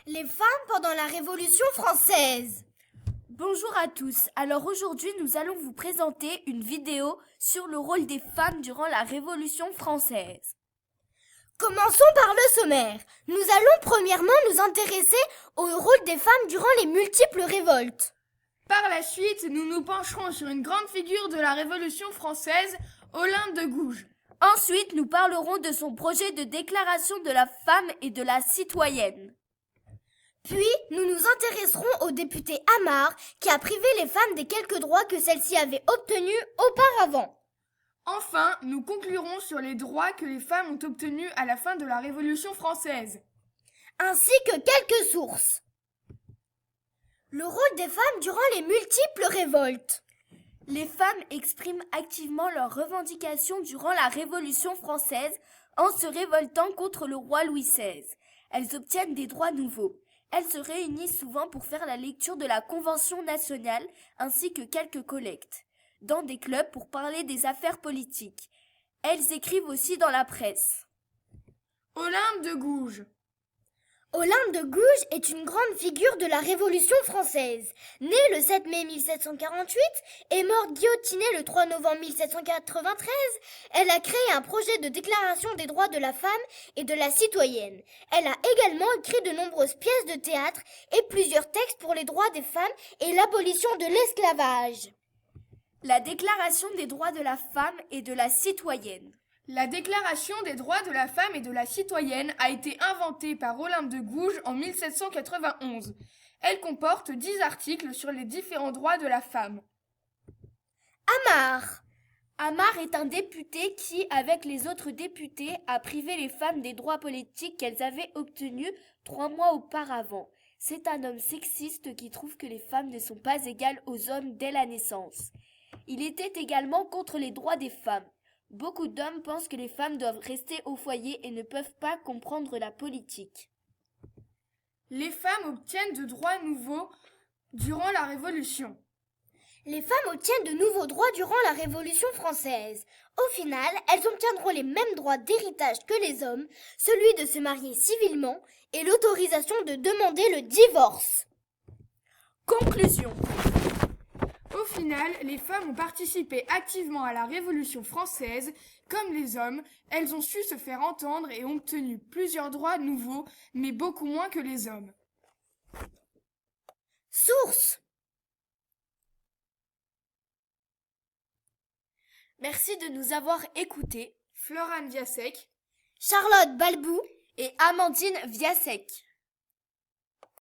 Les femmes pendant la Révolution française. Bonjour à tous, alors aujourd'hui nous allons vous présenter une vidéo sur le rôle des femmes durant la Révolution française. Commençons par le sommaire. Nous allons premièrement nous intéresser au rôle des femmes durant les multiples révoltes. Par la suite, nous nous pencherons sur une grande figure de la Révolution française, Olympe de Gouges. Ensuite, nous parlerons de son projet de déclaration de la femme et de la citoyenne. Puis, nous nous intéresserons au député Amar qui a privé les femmes des quelques droits que celles-ci avaient obtenus auparavant. Enfin, nous conclurons sur les droits que les femmes ont obtenus à la fin de la Révolution française. Ainsi que quelques sources. Le rôle des femmes durant les multiples révoltes. Les femmes expriment activement leurs revendications durant la Révolution française en se révoltant contre le roi Louis XVI. Elles obtiennent des droits nouveaux. Elles se réunissent souvent pour faire la lecture de la Convention nationale ainsi que quelques collectes, dans des clubs pour parler des affaires politiques. Elles écrivent aussi dans la presse. Olympe de Gouges. Olympe de Gouges est une grande figure de la Révolution française. Née le 7 mai 1748 et morte guillotinée le 3 novembre 1793, elle a créé un projet de déclaration des droits de la femme et de la citoyenne. Elle a également écrit de nombreuses pièces de théâtre et plusieurs textes pour les droits des femmes et l'abolition de l'esclavage. La Déclaration des droits de la femme et de la citoyenne. La Déclaration des droits de la femme et de la citoyenne a été inventée par Olympe de Gouges en 1791. Elle comporte 10 articles sur les différents droits de la femme. Amar. Amar est un député qui, avec les autres députés, a privé les femmes des droits politiques qu'elles avaient obtenus 3 mois auparavant. C'est un homme sexiste qui trouve que les femmes ne sont pas égales aux hommes dès la naissance. Il était également contre les droits des femmes. Beaucoup d'hommes pensent que les femmes doivent rester au foyer et ne peuvent pas comprendre la politique. Les femmes obtiennent de droits nouveaux durant la Révolution. Les femmes obtiennent de nouveaux droits durant la Révolution française. Au final, elles obtiendront les mêmes droits d'héritage que les hommes, celui de se marier civilement et l'autorisation de demander le divorce. Conclusion. Au final, les femmes ont participé activement à la Révolution française. Comme les hommes, elles ont su se faire entendre et ont obtenu plusieurs droits nouveaux, mais beaucoup moins que les hommes. Source. Merci de nous avoir écoutés. Florane Viasek, Charlotte Balbou et Amandine Viasek.